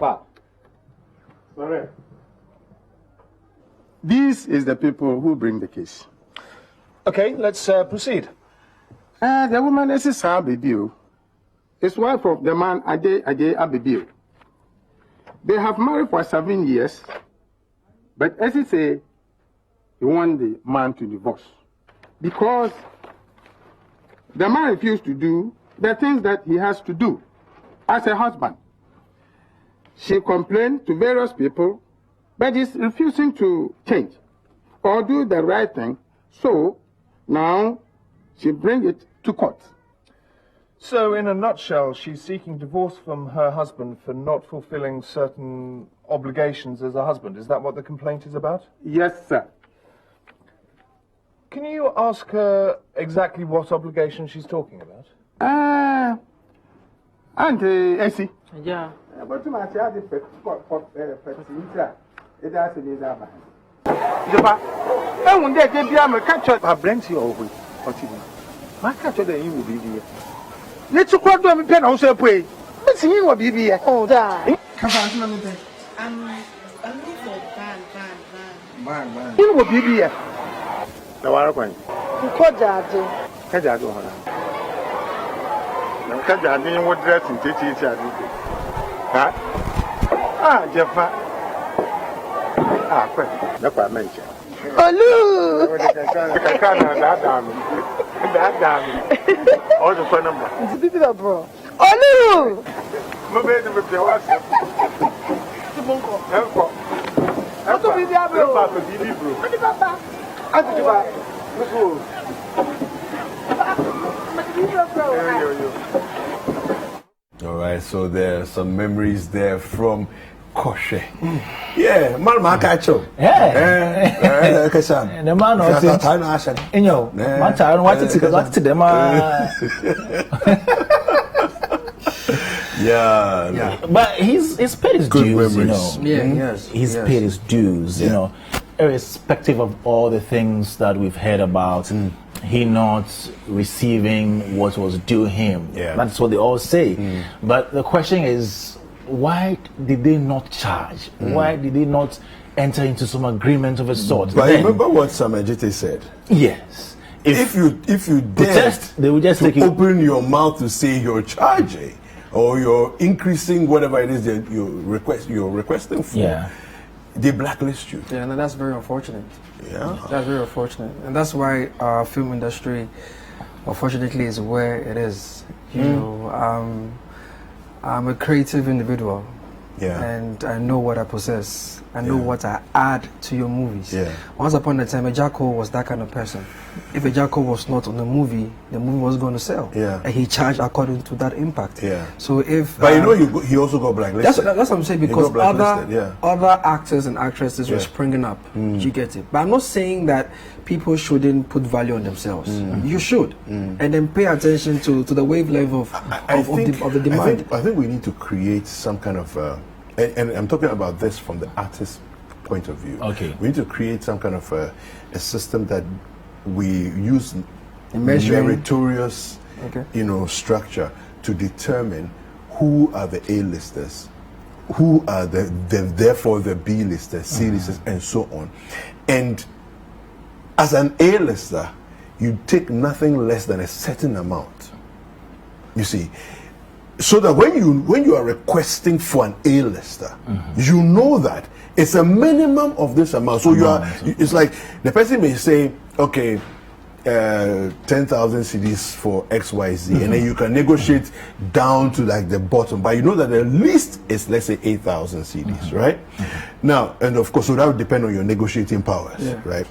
Wow. Sorry. This is the people who bring the case. Okay, let's proceed. The woman is Abibiu. Is wife of the man Ade Abibiu. They have married for 7 years, but as he say, he want the man to divorce because the man refused to do the things that he has to do as a husband. She complained to various people, but he's refusing to change or do the right thing. So now she brings it to court. So, in a nutshell, she's seeking divorce from her husband for not fulfilling certain obligations as a husband. Is that what the complaint is about? Yes, sir. Can you ask her exactly what obligation she's talking about? Auntie Essie. Yeah. But to my child, it has to be that. I won't get the catch up. I bring you over. My catch up, you will be here. Let's go to a pen also. Pray. Let's see what be here. Oh, that. Come on, I'm looking for ban. you will be here. The Waraquan. Kojado. Kajado. Kajado would dress in teaching. Jeffa. Quick. That's what I mentioned. Oh, look. That damn. All the phone number. It's a bro. Oh, look. My baby with your WhatsApp. That's what we have. All right, so there are some memories there from Kohwe. Yeah, man, catch up. Yeah. The man was in your matter. What to them? Yeah. But he's paid his Good dues, memories. you know. Yeah, yes. He's paid his dues, you know, irrespective of all the things that we've heard about. He not receiving what was due him. Yeah. That's what they all say. But the question is, why did they not charge? Why did they not enter into some agreement of a sort? But remember what Sam Ajite said? Yes. If you dare protest, they will just to take you. open your mouth to say you're charging or you're increasing whatever it is that you're requesting for, they blacklist you. Yeah, and that's very unfortunate. Yeah. That's very unfortunate. And that's why our film industry, unfortunately, is where it is. You know, I'm a creative individual. Yeah. And I know what I possess. I know what I add to your movies. Yeah. Once upon a time, a Jacko was that kind of person. If a Jacko was not on the movie was going to sell. Yeah. And he charged according to that impact. Yeah. So if... But you know, he also got blacklisted. That's what I'm saying, because other actors and actresses were springing up. You get it. But I'm not saying that people shouldn't put value on themselves. You should. And then pay attention to the wavelength of the demand. I think we need to create some kind of... and I'm talking about this from the artist's point of view. Okay. We need to create some kind of a system that we use meritorious, structure to determine who are the A-listers, who are therefore the B-listers, C-listers, and so on. And as an A-lister, you take nothing less than a certain amount. You see. So that when you are requesting for an A-lister, you know that it's a minimum of this amount. So it's like the person may say, okay, 10,000 CDs for XYZ, and then you can negotiate down to like the bottom, but you know that the least is, let's say, 8,000 CDs, right? Now, and of course, so that would depend on your negotiating powers, right?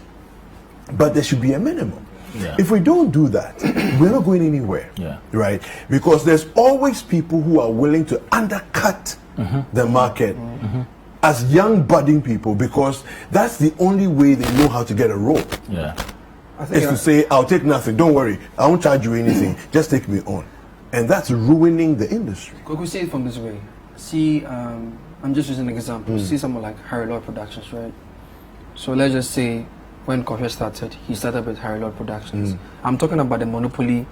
But there should be a minimum. Yeah. If we don't do that, we're not going anywhere, right? Because there's always people who are willing to undercut the market as young budding people, because that's the only way they know how to get a role. Yeah. Is to say, I'll take nothing, don't worry, I won't charge you anything, just take me on. And that's ruining the industry. Could we see it from this way? See, I'm just using an example. See someone like Harry Lord Productions, right? So let's just say when Kohwe started, he started with Harry Lord Productions. I'm talking about the monopoly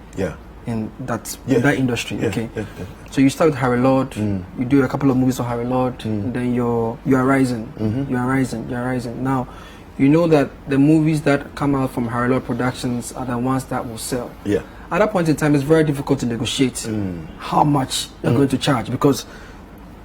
in that Yeah. that industry. Yeah. Okay, Yeah. so you start with Harry Lord, you do a couple of movies on Harry Lord, and then you are rising, you are rising. Now, you know that the movies that come out from Harry Lord Productions are the ones that will sell. Yeah. At that point in time, it's very difficult to negotiate how much you're going to charge, because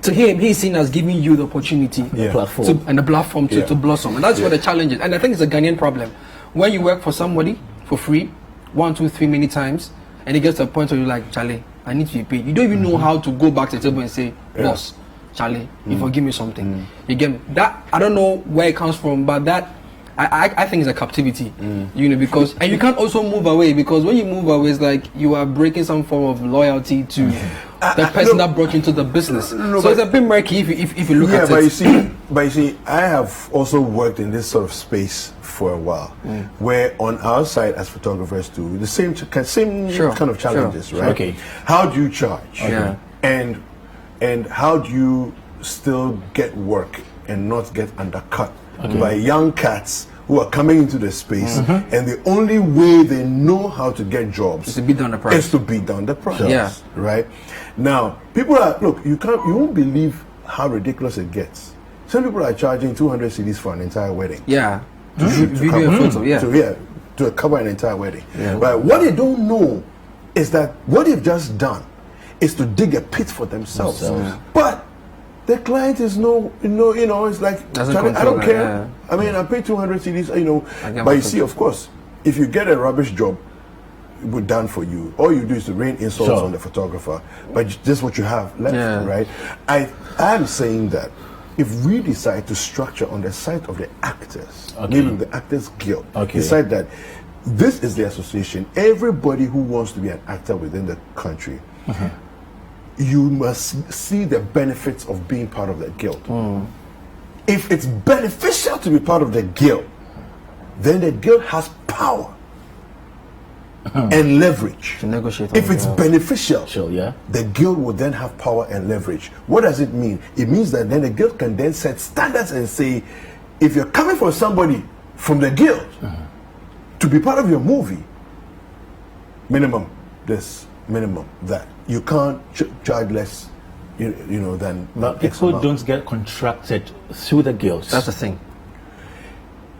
to him, he's seen as giving you the opportunity, platform. and the platform to blossom, and that's where the challenge is. And I think it's a Ghanaian problem. When you work for somebody for free, 1, 2, 3 many times, and it gets to a point where you're like, Charlie, I need to be paid. You don't even know how to go back to the table and say, boss, Charlie, you forgive me something. You get me? That, I don't know where it comes from, but that, I think it's a captivity, you know, because, and you can't also move away, because when you move away, it's like you are breaking some form of loyalty to the person that brought you into the business. So it's a bit murky if you look at it. Yeah, but you see, I have also worked in this sort of space for a while, where on our side as photographers too, the same kind of challenges, right? Okay. How do you charge? Yeah. And how do you still get work and not get undercut by young cats who are coming into the space, and the only way they know how to get jobs Is to beat down the price. Is to beat down the price. Yeah. Right? Now, people are, look, you won't believe how ridiculous it gets. Some people are charging 200 cedis for an entire wedding. Yeah. To shoot, to Video and photo, yeah. to cover an entire wedding. Yeah. But what they don't know is that what they've just done is to dig a pit for themselves. But the client is it's like, Doesn't I don't control care. that, I mean, I pay 200 cedis, get but you my see, of course, if you get a rubbish job done for you, all you do is to rain insults on the photographer, but just what you have left, right? I am saying that if we decide to structure on the side of the actors, maybe the Actors Guild, decide that this is the association, everybody who wants to be an actor within the country, you must see the benefits of being part of the guild. If it's beneficial to be part of the guild, then the guild has power and leverage To negotiate. if it's beneficial. Yeah. The guild will then have power and leverage. What does it mean? It means that then the guild can then set standards and say, if you're coming for somebody from the guild to be part of your movie, minimum this, minimum that. You can't charge less, than. But people don't get contracted through the guilds. That's the thing.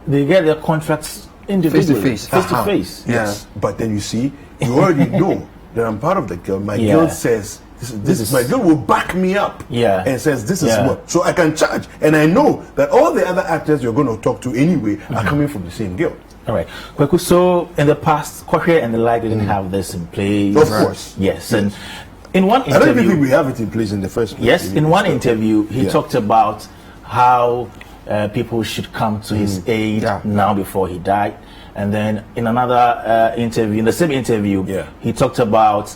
They get their contracts individually, Face to face. Yes, but then you see, you already know that I'm part of the guild. My guild says this is my guild will back me up. And says this is what, so I can charge, and I know that all the other actors you're going to talk to anyway are coming from the same guild. All right, Kweku, so in the past, Kohwe and the like didn't have this in place. Of course. Yes, and in one interview, I don't even think we have it in place in the first place. Yes, in one interview, he talked about how people should come to his aid now before he died. And then in another interview, in the same interview, he talked about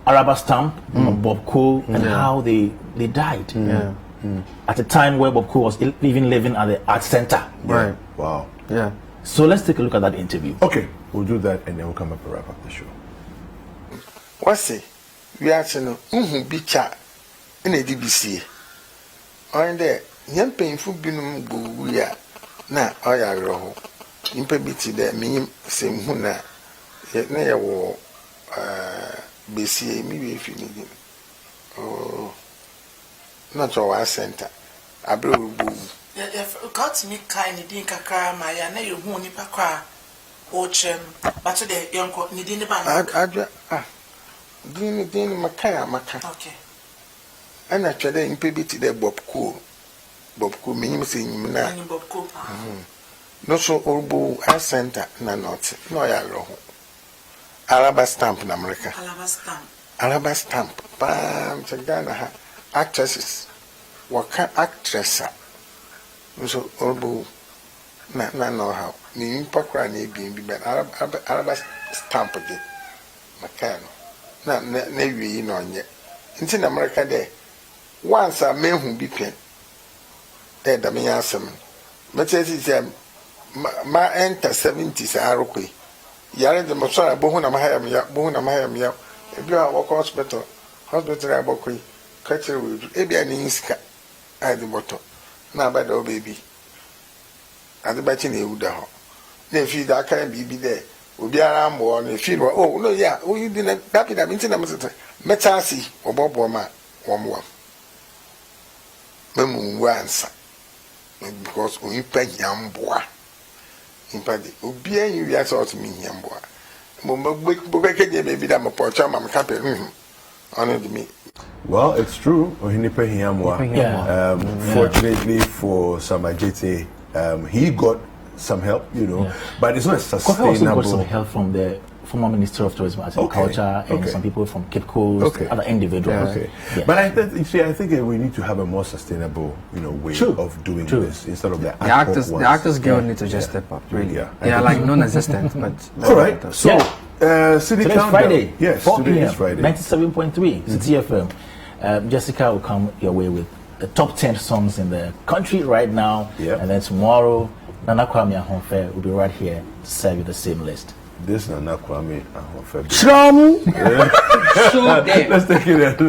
Araba Stamp, Bob Coe, and how they died. At a time where Bob Coe was even living at the art center. Right. Wow. Yeah. So let's take a look at that interview. Okay, we'll do that and then we'll come up and wrap up the show. What's it? We are saying, be chat in a DBC. On there, young painful binum go we are now. I are roho. Impebiti there, me same huna. Yet near war, BC, maybe if you need him. Oh, not our center. I blew boo. Got me kind of dink a car, my and you won't nip a car. Ochem, but today, young court needing the bank. Dini Maka. Okay. And actually, in Pebiti, there Bob Coe, meaning saying, Bob Coe. No so old boo, our center, no, ya roho. Araba Stamp in America. Araba Stamp. Bam, Ghana actresses. Waka actress. So old boo, not know how. Ni Pakra ni being but Araba Stamp again. Macano. Na we no nye nti na America there once a man who be pen there da me asem metesi ma enter 70s arokwe yare de mo so abohu na mahayam ya ebi a work hospital abokwe kachere we ebi ani iska ade boto na abada o baby ade ba chi na ewuda ho na fi da aka bibi there Ubiara more on the field. Oh, no, yeah. Oh, you didn't. That be the meeting. I'm saying, Metasi or Bob Woma, Womwa. Memu answer because we pay Yamboa. In fact, Ubia, you are to me, Yamboa. Mumba, maybe I'm a poacher, I'm capping. Honor me. Well, it's true. Fortunately for Samajete, he got some help, but it's not sustainable. Kofi also got some help from the former Minister of Tourism and Agriculture and some people from Cape Coast, other individuals. Okay. Yeah. But I think we need to have a more sustainable, way of doing this instead of the actors. The actors guild need to just step up. Really, they are like non-existent. But all right. So City Countdown. Friday. Yes, 4 today p.m. is Friday. 97.3 City FM. Jessica will come your way with the top 10 songs in the country right now, and then tomorrow Nana Kwame Ahonfe will be right here to serve you the same list. This Nana Kwame Ahonfe. Let's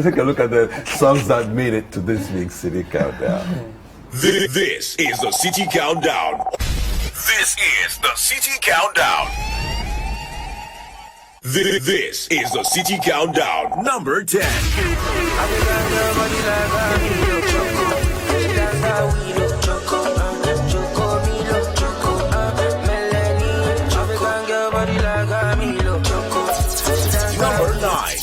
take a look at the songs that made it to this week's City Countdown. This is the City Countdown. This is the City Countdown. This is the City Countdown, number 10. Number 9.